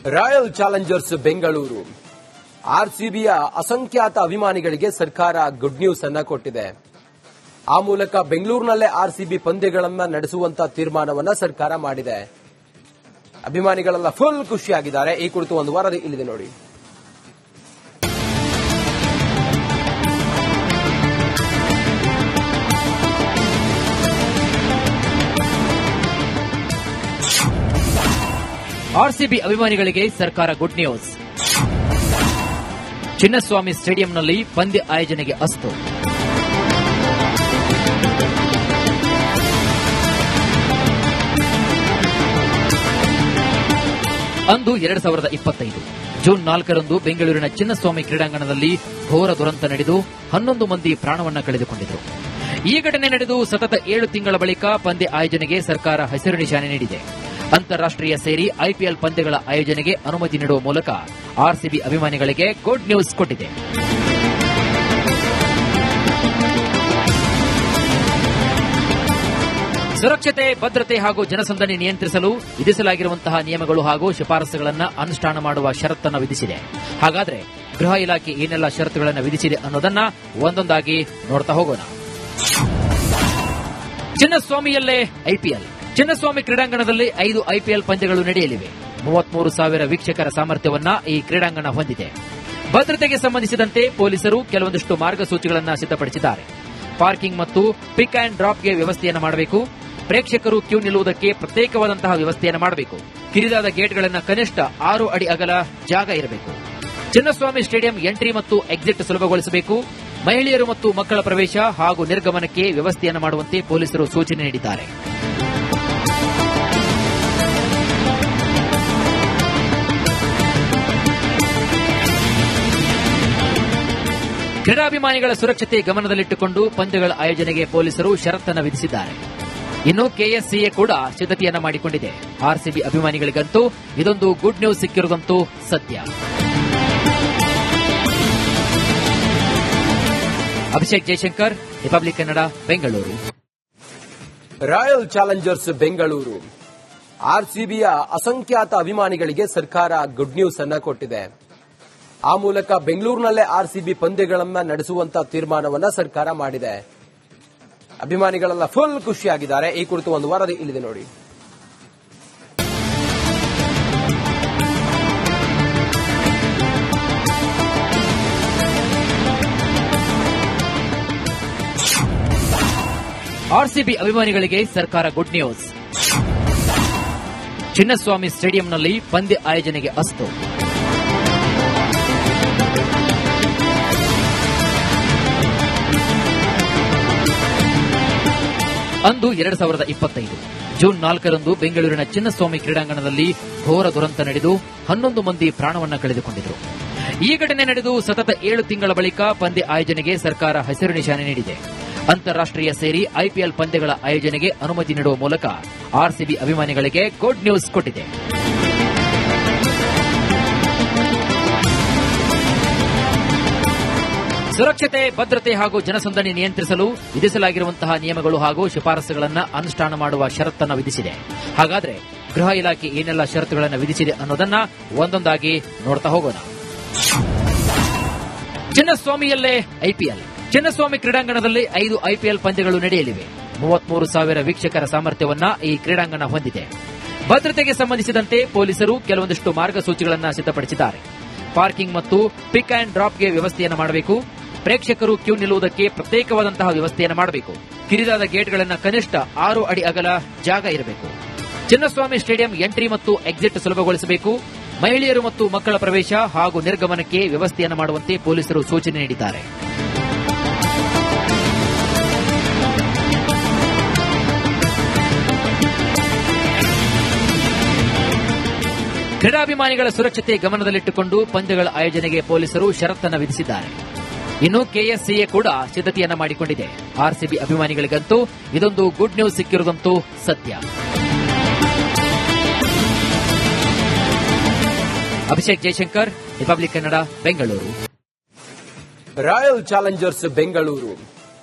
Royal Challengers Bengaluru ಆರ್ಸಿಬಿಯ ಅಸಂಖ್ಯಾತ ಅಭಿಮಾನಿಗಳಿಗೆ ಸರ್ಕಾರ ಗುಡ್ ನ್ಯೂಸ್ ಅನ್ನ ಕೊಟ್ಟಿದೆ. ಆ ಮೂಲಕ ಬೆಂಗಳೂರಿನಲ್ಲೇ ಆರ್ಸಿಬಿ ಪಂದ್ಯಗಳನ್ನು ನಡೆಸುವಂತ ತೀರ್ಮಾನವನ್ನ ಸರ್ಕಾರ ಮಾಡಿದೆ. ಅಭಿಮಾನಿಗಳೆಲ್ಲ ಫುಲ್ ಖುಷಿಯಾಗಿದ್ದಾರೆ. ಈ ಕುರಿತು ಒಂದು ವರದಿ ಇಲ್ಲಿದೆ ನೋಡಿ. ಆರ್ಸಿಬಿ ಅಭಿಮಾನಿಗಳಿಗೆ ಸರ್ಕಾರ ಗುಡ್ ನ್ಯೂಸ್. ಚಿನ್ನಸ್ವಾಮಿ ಸ್ಟೇಡಿಯಂನಲ್ಲಿ ಪಂದ್ಯ ಆಯೋಜನೆಗೆ ಅಸ್ತು. ಅಂದು 2025 ಜೂನ್ 4ರಂದು ಬೆಂಗಳೂರಿನ ಚಿನ್ನಸ್ವಾಮಿ ಕ್ರೀಡಾಂಗಣದಲ್ಲಿ ಘೋರ ದುರಂತ ನಡೆದು 11 ಮಂದಿ ಪ್ರಾಣವನ್ನ ಕಳೆದುಕೊಂಡಿದ್ದರು. ಈ ಘಟನೆ ನಡೆದು ಸತತ 7 ತಿಂಗಳ ಬಳಿಕ ಪಂದ್ಯ ಆಯೋಜನೆಗೆ ಸರ್ಕಾರ ಹಸಿರು ನಿಶಾನೆ ನೀಡಿದೆ. ಅಂತಾರಾಷ್ಟ್ರೀಯ ಸೇರಿ ಐಪಿಎಲ್ ಪಂದ್ಯಗಳ ಆಯೋಜನೆಗೆ ಅನುಮತಿ ನೀಡುವ ಮೂಲಕ ಆರ್ಸಿಬಿ ಅಭಿಮಾನಿಗಳಿಗೆ ಗುಡ್ ನ್ಯೂಸ್ ಕೊಟ್ಟಿದೆ. ಸುರಕ್ಷತೆ, ಭದ್ರತೆ ಹಾಗೂ ಜನಸಂದಣಿ ನಿಯಂತ್ರಿಸಲು ವಿಧಿಸಲಾಗಿರುವಂತಹ ನಿಯಮಗಳು ಹಾಗೂ ಶಿಫಾರಸುಗಳನ್ನು ಅನುಷ್ಠಾನ ಮಾಡುವ ಷರತ್ತನ್ನು ವಿಧಿಸಿದೆ. ಹಾಗಾದ್ರೆ ಗೃಹ ಇಲಾಖೆ ಏನೆಲ್ಲ ಷರತ್ತುಗಳನ್ನು ವಿಧಿಸಿದೆ ಅನ್ನೋದನ್ನ ಒಂದೊಂದಾಗಿ ನೋಡ್ತಾ ಹೋಗೋಣ. ಚಿನ್ನಸ್ವಾಮಿಯಲ್ಲೇ ಐಪಿಎಲ್. ಚಿನ್ನಸ್ವಾಮಿ ಕ್ರೀಡಾಂಗಣದಲ್ಲಿ 5 ಐಪಿಎಲ್ ಪಂದ್ಯಗಳು ನಡೆಯಲಿವೆ. 33,000 ವೀಕ್ಷಕರ ಸಾಮರ್ಥ್ಯವನ್ನ ಈ ಕ್ರೀಡಾಂಗಣ ಹೊಂದಿದೆ. ಭದ್ರತೆಗೆ ಸಂಬಂಧಿಸಿದಂತೆ ಪೊಲೀಸರು ಕೆಲವೊಂದಿಷ್ಟು ಮಾರ್ಗಸೂಚಿಗಳನ್ನು ಸಿದ್ಧಪಡಿಸಿದ್ದಾರೆ. ಪಾರ್ಕಿಂಗ್ ಮತ್ತು ಪಿಕ್ ಅಂಡ್ ಡ್ರಾಪ್ಗೆ ವ್ಯವಸ್ಥೆಯನ್ನು ಮಾಡಬೇಕು. ಪ್ರೇಕ್ಷಕರು ಕ್ಯೂ ನಿಲ್ಲುವುದಕ್ಕೆ ಪ್ರತ್ಯೇಕವಾದಂತಹ ವ್ಯವಸ್ಥೆಯನ್ನು ಮಾಡಬೇಕು. ಕಿರಿದಾದ ಗೇಟ್ಗಳನ್ನು ಕನಿಷ್ಠ 6 ಅಡಿ ಅಗಲ ಜಾಗ ಇರಬೇಕು. ಚಿನ್ನಸ್ವಾಮಿ ಸ್ಟೇಡಿಯಂ ಎಂಟ್ರಿ ಮತ್ತು ಎಕ್ಸಿಟ್ ಸುಲಭಗೊಳಿಸಬೇಕು. ಮಹಿಳೆಯರು ಮತ್ತು ಮಕ್ಕಳ ಪ್ರವೇಶ ಹಾಗೂ ನಿರ್ಗಮನಕ್ಕೆ ವ್ಯವಸ್ಥೆಯನ್ನು ಮಾಡುವಂತೆ ಪೊಲೀಸರು ಸೂಚನೆ ನೀಡಿದ್ದಾರೆ. ಕ್ರೀಡಾಭಿಮಾನಿಗಳ ಸುರಕ್ಷತೆ ಗಮನದಲ್ಲಿಟ್ಟುಕೊಂಡು ಪಂದ್ಯಗಳ ಆಯೋಜನೆಗೆ ಪೊಲೀಸರು ಷರತ್ತನ್ನು ವಿಧಿಸಿದ್ದಾರೆ. ಇನ್ನು ಕೆಎಸ್ಸಿಎ ಕೂಡ ಸಿದ್ಧತೆಯನ್ನ ಮಾಡಿಕೊಂಡಿದೆ. ಆರ್ಸಿಬಿ ಅಭಿಮಾನಿಗಳಿಗಂತೂ ಇದೊಂದು ಗುಡ್ ನ್ಯೂಸ್ ಸಿಕ್ಕಿರುವುದಂತೂ ಸತ್ಯ. Abhishek Jayashankar, Republic Kannada, Bengaluru. Royal Challengers Bengaluru ಆರ್ಸಿಬಿಯ ಅಸಂಖ್ಯಾತ ಅಭಿಮಾನಿಗಳಿಗೆ ಸರ್ಕಾರ ಗುಡ್ ನ್ಯೂಸ್ ಅನ್ನ ಕೊಟ್ಟಿದೆ. ಆ ಮೂಲಕ ಬೆಂಗಳೂರಿನಲ್ಲೇ ಆರ್ಸಿಬಿ ಪಂದ್ಯಗಳನ್ನು ನಡೆಸುವಂತ ತೀರ್ಮಾನವನ್ನ ಸರ್ಕಾರ ಮಾಡಿದೆ. ಅಭಿಮಾನಿಗಳೆಲ್ಲ ಫುಲ್ ಖುಷಿಯಾಗಿದ್ದಾರೆ. ಈ ಕುರಿತು ಒಂದು ವರದಿ ಇಲ್ಲಿದೆ ನೋಡಿ. ಆರ್ಸಿಬಿ ಅಭಿಮಾನಿಗಳಿಗೆ ಸರ್ಕಾರ ಗುಡ್ ನ್ಯೂಸ್. ಚಿನ್ನಸ್ವಾಮಿ ಸ್ಟೇಡಿಯಂನಲ್ಲಿ ಪಂದ್ಯ ಆಯೋಜನೆಗೆ ಅಸ್ತು. ಅಂದು 2025 ಜೂನ್ 4ರಂದು ಬೆಂಗಳೂರಿನ ಚಿನ್ನಸ್ವಾಮಿ ಕ್ರೀಡಾಂಗಣದಲ್ಲಿ ಘೋರ ದುರಂತ ನಡೆದು 11 ಮಂದಿ ಪ್ರಾಣವನ್ನ ಕಳೆದುಕೊಂಡಿದ್ದರು. ಈ ಘಟನೆ ನಡೆದು ಸತತ 7 ತಿಂಗಳ ಬಳಿಕ ಪಂದ್ಯ ಆಯೋಜನೆಗೆ ಸರ್ಕಾರ ಹಸಿರು ನಿಶಾನೆ ನೀಡಿದೆ. ಅಂತಾರಾಷ್ಟ್ರೀಯ ಸೇರಿ ಐಪಿಎಲ್ ಪಂದ್ಯಗಳ ಆಯೋಜನೆಗೆ ಅನುಮತಿ ನೀಡುವ ಮೂಲಕ ಆರ್ಸಿಬಿ ಅಭಿಮಾನಿಗಳಿಗೆ ಗುಡ್ ನ್ಯೂಸ್ ಕೊಟ್ಟಿದೆ. ಸುರಕ್ಷತೆ, ಭದ್ರತೆ ಹಾಗೂ ಜನಸಂದಣಿ ನಿಯಂತ್ರಿಸಲು ವಿಧಿಸಲಾಗಿರುವಂತಹ ನಿಯಮಗಳು ಹಾಗೂ ಶಿಫಾರಸುಗಳನ್ನು ಅನುಷ್ಠಾನ ಮಾಡುವ ಷರತ್ತನ್ನು ವಿಧಿಸಿದೆ. ಹಾಗಾದ್ರೆ ಗೃಹ ಇಲಾಖೆ ಏನೆಲ್ಲ ಷರತ್ತುಗಳನ್ನು ವಿಧಿಸಿದೆ ಅನ್ನೋದನ್ನ ಒಂದೊಂದಾಗಿ ನೋಡ್ತಾ ಹೋಗೋಣ. ಚಿನ್ನಸ್ವಾಮಿಯಲ್ಲೇ ಐಪಿಎಲ್. ಚಿನ್ನಸ್ವಾಮಿ ಕ್ರೀಡಾಂಗಣದಲ್ಲಿ 5 ಐಪಿಎಲ್ ಪಂದ್ಯಗಳು ನಡೆಯಲಿವೆ. 33,000 ವೀಕ್ಷಕರ ಸಾಮರ್ಥ್ಯವನ್ನ ಈ ಕ್ರೀಡಾಂಗಣ ಹೊಂದಿದೆ. ಭದ್ರತೆಗೆ ಸಂಬಂಧಿಸಿದಂತೆ ಪೊಲೀಸರು ಕೆಲವೊಂದಿಷ್ಟು ಮಾರ್ಗಸೂಚಿಗಳನ್ನು ಸಿದ್ಧಪಡಿಸಿದ್ದಾರೆ. ಪಾರ್ಕಿಂಗ್ ಮತ್ತು ಪಿಕ್ ಅಂಡ್ ಡ್ರಾಪ್ಗೆ ವ್ಯವಸ್ಥೆಯನ್ನು ಮಾಡಬೇಕು. ಪ್ರೇಕ್ಷಕರು ಕ್ಯೂ ನಿಲ್ಲುವುದಕ್ಕೆ ಪ್ರತ್ಯೇಕವಾದಂತಹ ವ್ಯವಸ್ಥೆಯನ್ನು ಮಾಡಬೇಕು. ಕಿರಿದಾದ ಗೇಟ್ಗಳನ್ನು ಕನಿಷ್ಠ 6 ಅಡಿ ಅಗಲ ಜಾಗ ಇರಬೇಕು. ಚಿನ್ನಸ್ವಾಮಿ ಸ್ಟೇಡಿಯಂ ಎಂಟ್ರಿ ಮತ್ತು ಎಕ್ಸಿಟ್ ಸುಲಭಗೊಳಿಸಬೇಕು. ಮಹಿಳೆಯರು ಮತ್ತು ಮಕ್ಕಳ ಪ್ರವೇಶ ಹಾಗೂ ನಿರ್ಗಮನಕ್ಕೆ ವ್ಯವಸ್ಥೆಯನ್ನು ಮಾಡುವಂತೆ ಪೊಲೀಸರು ಸೂಚನೆ ನೀಡಿದ್ದಾರೆ. ಕ್ರೀಡಾಭಿಮಾನಿಗಳ ಸುರಕ್ಷತೆ ಗಮನದಲ್ಲಿಟ್ಟುಕೊಂಡು ಪಂದ್ಯಗಳ ಆಯೋಜನೆಗೆ ಪೊಲೀಸರು ಷರತ್ತನ್ನು ವಿಧಿಸಿದ್ದಾರೆ. ಇನ್ನು ಕೆಎಸ್ಸಿಎ ಕೂಡ ಸಿದ್ಧತೆಯನ್ನ ಮಾಡಿಕೊಂಡಿದೆ. ಆರ್ಸಿಬಿ ಅಭಿಮಾನಿಗಳಿಗಂತೂ ಇದೊಂದು ಗುಡ್ ನ್ಯೂಸ್ ಸಿಕ್ಕಿರುವುದಂತೂ ಸತ್ಯ. Abhishek Jayashankar, Republic Kannada, Bengaluru. Royal Challengers Bengaluru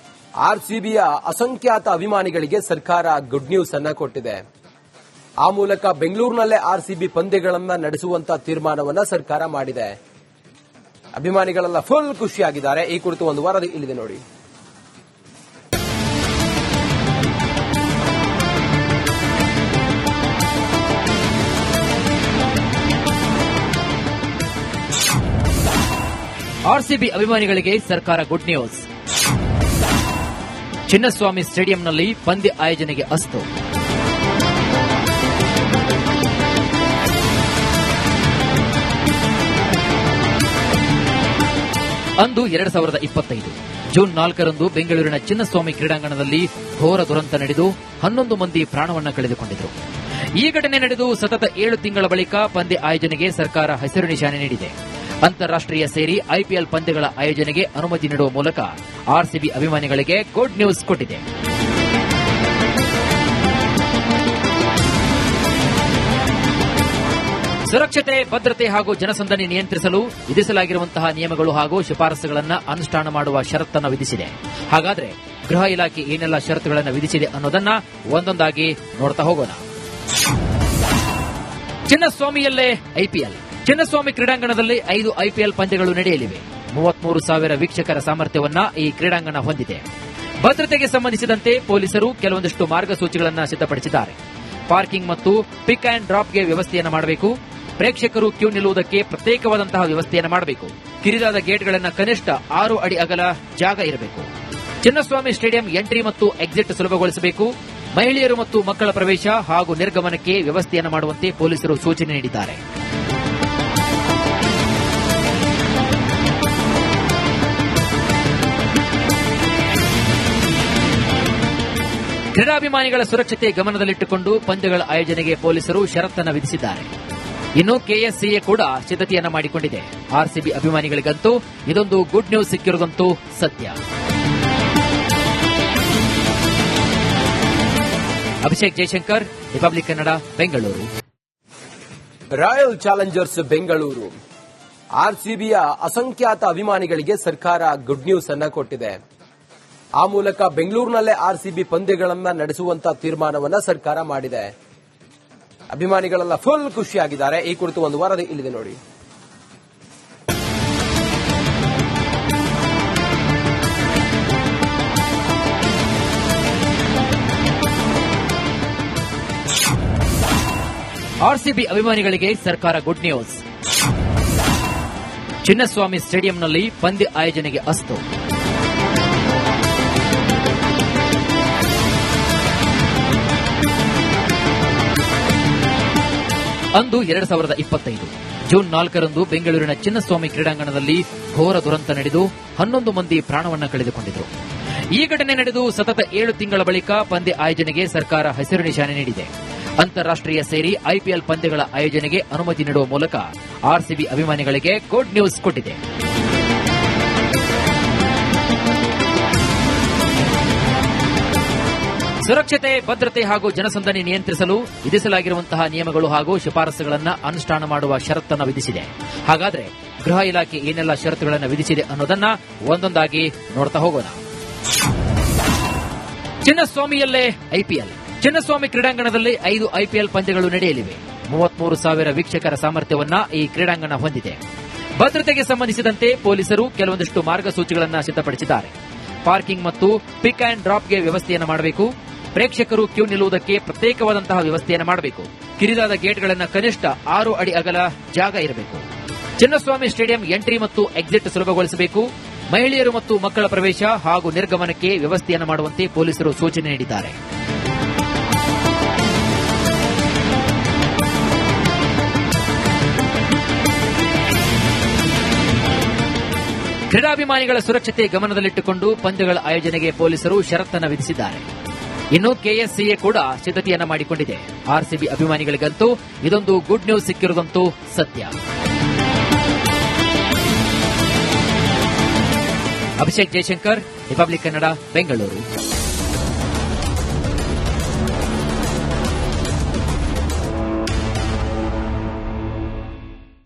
ಆರ್ಸಿಬಿಯ ಅಸಂಖ್ಯಾತ ಅಭಿಮಾನಿಗಳಿಗೆ ಸರ್ಕಾರ ಗುಡ್ ನ್ಯೂಸ್ ಅನ್ನ ಕೊಟ್ಟಿದೆ. ಆ ಮೂಲಕ ಬೆಂಗಳೂರಿನಲ್ಲೇ ಆರ್ಸಿಬಿ ಪಂದ್ಯಗಳನ್ನು ನಡೆಸುವಂತ ತೀರ್ಮಾನವನ್ನ ಸರ್ಕಾರ ಮಾಡಿದೆ. ಅಭಿಮಾನಿಗಳೆಲ್ಲ ಫುಲ್ ಖುಷಿಯಾಗಿದ್ದಾರೆ. ಈ ಕುರಿತು ಒಂದು ವರದಿ ಇಲ್ಲಿದೆ ನೋಡಿ. ಆರ್ಸಿಬಿ ಅಭಿಮಾನಿಗಳಿಗೆ ಸರ್ಕಾರ ಗುಡ್ ನ್ಯೂಸ್. ಚಿನ್ನಸ್ವಾಮಿ ಸ್ಟೇಡಿಯಂನಲ್ಲಿ ಪಂದ್ಯ ಆಯೋಜನೆಗೆ ಅಸ್ತು. ಅಂದು 2025 ಜೂನ್ 4ರಂದು ಬೆಂಗಳೂರಿನ ಚಿನ್ನಸ್ವಾಮಿ ಕ್ರೀಡಾಂಗಣದಲ್ಲಿ ಘೋರ ದುರಂತ ನಡೆದು 11 ಮಂದಿ ಪ್ರಾಣವನ್ನ ಕಳೆದುಕೊಂಡಿದ್ದರು. ಈ ಘಟನೆ ನಡೆದು ಸತತ 7 ತಿಂಗಳ ಬಳಿಕ ಪಂದ್ಯ ಆಯೋಜನೆಗೆ ಸರ್ಕಾರ ಹಸಿರು ನಿಶಾನೆ ನೀಡಿದೆ. ಅಂತಾರಾಷ್ಟ್ರೀಯ ಸೇರಿ ಐಪಿಎಲ್ ಪಂದ್ಯಗಳ ಆಯೋಜನೆಗೆ ಅನುಮತಿ ನೀಡುವ ಮೂಲಕ ಆರ್ಸಿಬಿ ಅಭಿಮಾನಿಗಳಿಗೆ ಗುಡ್ ನ್ಯೂಸ್ ಕೊಟ್ಟಿದೆ. ಸುರಕ್ಷತೆ, ಭದ್ರತೆ ಹಾಗೂ ಜನಸಂದಣಿ ನಿಯಂತ್ರಿಸಲು ವಿಧಿಸಲಾಗಿರುವಂತಹ ನಿಯಮಗಳು ಹಾಗೂ ಶಿಫಾರಸುಗಳನ್ನು ಅನುಷ್ಠಾನ ಮಾಡುವ ಷರತ್ತನ್ನು ವಿಧಿಸಿದೆ. ಹಾಗಾದ್ರೆ ಗೃಹ ಇಲಾಖೆ ಏನೆಲ್ಲ ಷರತ್ತುಗಳನ್ನು ವಿಧಿಸಿದೆ ಅನ್ನೋದನ್ನ ಒಂದೊಂದಾಗಿ ನೋಡ್ತಾ ಹೋಗೋಣ. ಚಿನ್ನಸ್ವಾಮಿಯಲ್ಲೇ ಐಪಿಎಲ್. ಚಿನ್ನಸ್ವಾಮಿ ಕ್ರೀಡಾಂಗಣದಲ್ಲಿ 5 ಐಪಿಎಲ್ ಪಂದ್ಯಗಳು ನಡೆಯಲಿವೆ. 33,000 ವೀಕ್ಷಕರ ಸಾಮರ್ಥ್ಯವನ್ನ ಈ ಕ್ರೀಡಾಂಗಣ ಹೊಂದಿದೆ. ಭದ್ರತೆಗೆ ಸಂಬಂಧಿಸಿದಂತೆ ಪೊಲೀಸರು ಕೆಲವೊಂದಿಷ್ಟು ಮಾರ್ಗಸೂಚಿಗಳನ್ನು ಸಿದ್ಧಪಡಿಸಿದ್ದಾರೆ. ಪಾರ್ಕಿಂಗ್ ಮತ್ತು ಪಿಕ್ ಅಂಡ್ ಡ್ರಾಪ್ಗೆ ವ್ಯವಸ್ಥೆಯನ್ನು ಮಾಡಬೇಕು. ಪ್ರೇಕ್ಷಕರು ಕ್ಯೂ ನಿಲ್ಲುವುದಕ್ಕೆ ಪ್ರತ್ಯೇಕವಾದಂತಹ ವ್ಯವಸ್ಥೆಯನ್ನು ಮಾಡಬೇಕು. ಕಿರಿದಾದ ಗೇಟ್ಗಳನ್ನು ಕನಿಷ್ಠ 6 ಅಡಿ ಅಗಲ ಜಾಗ ಇರಬೇಕು. ಚಿನ್ನಸ್ವಾಮಿ ಸ್ಟೇಡಿಯಂ ಎಂಟ್ರಿ ಮತ್ತು ಎಕ್ಸಿಟ್ ಸುಲಭಗೊಳಿಸಬೇಕು. ಮಹಿಳೆಯರು ಮತ್ತು ಮಕ್ಕಳ ಪ್ರವೇಶ ಹಾಗೂ ನಿರ್ಗಮನಕ್ಕೆ ವ್ಯವಸ್ಥೆಯನ್ನು ಮಾಡುವಂತೆ ಪೊಲೀಸರು ಸೂಚನೆ ನೀಡಿದ್ದಾರೆ. ಕ್ರೀಡಾಭಿಮಾನಿಗಳ ಸುರಕ್ಷತೆ ಗಮನದಲ್ಲಿಟ್ಟುಕೊಂಡು ಪಂದ್ಯಗಳ ಆಯೋಜನೆಗೆ ಪೊಲೀಸರು ಷರತ್ತನ್ನು ವಿಧಿಸಿದ್ದಾರೆ. ಇನ್ನು ಕೆಎಸ್ಸಿಎ ಕೂಡ ಸಿದ್ಧತೆಯನ್ನ ಮಾಡಿಕೊಂಡಿದೆ. ಆರ್ಸಿಬಿ ಅಭಿಮಾನಿಗಳಿಗಂತೂ ಇದೊಂದು ಗುಡ್ ನ್ಯೂಸ್ ಸಿಕ್ಕಿರುವುದಂತೂ ಸತ್ಯ. Abhishek Jayashankar, Republic Kannada, Bengaluru. Royal Challengers Bengaluru ಆರ್ಸಿಬಿಯ ಅಸಂಖ್ಯಾತ ಅಭಿಮಾನಿಗಳಿಗೆ ಸರ್ಕಾರ ಗುಡ್ ನ್ಯೂಸ್ ಅನ್ನ ಕೊಟ್ಟಿದೆ. ಆ ಮೂಲಕ ಬೆಂಗಳೂರಿನಲ್ಲೇ ಆರ್ಸಿಬಿ ಪಂದ್ಯಗಳನ್ನು ನಡೆಸುವಂತ ತೀರ್ಮಾನವನ್ನ ಸರ್ಕಾರ ಮಾಡಿದೆ. ಅಭಿಮಾನಿಗಳೆಲ್ಲ ಫುಲ್ ಖುಷಿಯಾಗಿದ್ದಾರೆ. ಈ ಕುರಿತು ಒಂದು ವರದಿ ಇಲ್ಲಿದೆ ನೋಡಿ. ಆರ್ಸಿಬಿ ಅಭಿಮಾನಿಗಳಿಗೆ ಸರ್ಕಾರ ಗುಡ್ ನ್ಯೂಸ್. ಚಿನ್ನಸ್ವಾಮಿ ಸ್ಟೇಡಿಯಂನಲ್ಲಿ ಪಂದ್ಯ ಆಯೋಜನೆಗೆ ಅಸ್ತು. ಅಂದು 2025 ಜೂನ್ 4ರಂದು ಬೆಂಗಳೂರಿನ ಚಿನ್ನಸ್ವಾಮಿ ಕ್ರೀಡಾಂಗಣದಲ್ಲಿ ಘೋರ ದುರಂತ ನಡೆದು 11 ಮಂದಿ ಪ್ರಾಣವನ್ನ ಕಳೆದುಕೊಂಡಿದ್ದರು. ಈ ಘಟನೆ ನಡೆದು ಸತತ 7 ತಿಂಗಳ ಬಳಿಕ ಪಂದ್ಯ ಆಯೋಜನೆಗೆ ಸರ್ಕಾರ ಹಸಿರು ನಿಶಾನೆ ನೀಡಿದೆ. ಅಂತಾರಾಷ್ಟ್ರೀಯ ಸೇರಿ ಐಪಿಎಲ್ ಪಂದ್ಯಗಳ ಆಯೋಜನೆಗೆ ಅನುಮತಿ ನೀಡುವ ಮೂಲಕ ಆರ್ಸಿಬಿ ಅಭಿಮಾನಿಗಳಿಗೆ ಗುಡ್ ನ್ಯೂಸ್ ಕೊಟ್ಟಿದೆ. ಸುರಕ್ಷತೆ, ಭದ್ರತೆ ಹಾಗೂ ಜನಸಂದಣಿ ನಿಯಂತ್ರಿಸಲು ವಿಧಿಸಲಾಗಿರುವಂತಹ ನಿಯಮಗಳು ಹಾಗೂ ಶಿಫಾರಸುಗಳನ್ನು ಅನುಷ್ಠಾನ ಮಾಡುವ ಷರತ್ತನ್ನು ವಿಧಿಸಿದೆ. ಹಾಗಾದ್ರೆ ಗೃಹ ಇಲಾಖೆ ಏನೆಲ್ಲ ಷರತ್ತುಗಳನ್ನು ವಿಧಿಸಿದೆ ಅನ್ನೋದನ್ನ ಒಂದೊಂದಾಗಿ ನೋಡ್ತಾ ಹೋಗೋಣ. ಚಿನ್ನಸ್ವಾಮಿಯಲ್ಲೇ ಐಪಿಎಲ್. ಚಿನ್ನಸ್ವಾಮಿ ಕ್ರೀಡಾಂಗಣದಲ್ಲಿ 5 ಐಪಿಎಲ್ ಪಂದ್ಯಗಳು ನಡೆಯಲಿವೆ. 33,000 ವೀಕ್ಷಕರ ಸಾಮರ್ಥ್ಯವನ್ನ ಈ ಕ್ರೀಡಾಂಗಣ ಹೊಂದಿದೆ. ಭದ್ರತೆಗೆ ಸಂಬಂಧಿಸಿದಂತೆ ಪೊಲೀಸರು ಕೆಲವೊಂದಿಷ್ಟು ಮಾರ್ಗಸೂಚಿಗಳನ್ನು ಸಿದ್ಧಪಡಿಸಿದ್ದಾರೆ. ಪಾರ್ಕಿಂಗ್ ಮತ್ತು ಪಿಕ್ ಅಂಡ್ ಡ್ರಾಪ್ಗೆ ವ್ಯವಸ್ಥೆಯನ್ನು ಮಾಡಬೇಕು. ಪ್ರೇಕ್ಷಕರು ಕ್ಯೂ ನಿಲ್ಲುವುದಕ್ಕೆ ಪ್ರತ್ಯೇಕವಾದಂತಹ ವ್ಯವಸ್ಥೆಯನ್ನು ಮಾಡಬೇಕು. ಕಿರಿದಾದ ಗೇಟ್ಗಳನ್ನು ಕನಿಷ್ಠ 6 ಅಡಿ ಅಗಲ ಜಾಗ ಇರಬೇಕು. ಚಿನ್ನಸ್ವಾಮಿ ಸ್ಟೇಡಿಯಂ ಎಂಟ್ರಿ ಮತ್ತು ಎಕ್ಸಿಟ್ ಸುಲಭಗೊಳಿಸಬೇಕು. ಮಹಿಳೆಯರು ಮತ್ತು ಮಕ್ಕಳ ಪ್ರವೇಶ ಹಾಗೂ ನಿರ್ಗಮನಕ್ಕೆ ವ್ಯವಸ್ಥೆಯನ್ನು ಮಾಡುವಂತೆ ಪೊಲೀಸರು ಸೂಚನೆ ನೀಡಿದ್ದಾರೆ. ಕ್ರೀಡಾಭಿಮಾನಿಗಳ ಸುರಕ್ಷತೆ ಗಮನದಲ್ಲಿಟ್ಟುಕೊಂಡು ಪಂದ್ಯಗಳ ಆಯೋಜನೆಗೆ ಪೊಲೀಸರು ಷರತ್ತನ್ನು ವಿಧಿಸಿದ್ದಾರೆ. ಇನ್ನು ಕೆಎಸ್ಸಿಎ ಕೂಡ ಸಿದ್ಧತೆಯನ್ನ ಮಾಡಿಕೊಂಡಿದೆ. ಆರ್ಸಿಬಿ ಅಭಿಮಾನಿಗಳಿಗಂತೂ ಇದೊಂದು ಗುಡ್ ನ್ಯೂಸ್ ಸಿಕ್ಕಿರುವುದಂತೂ ಸತ್ಯ. ಅಭಿಷೇಕ್ ಜಯಶಂಕರ್, ರಿಪಬ್ಲಿಕ್ ಕನ್ನಡ, ಬೆಂಗಳೂರು.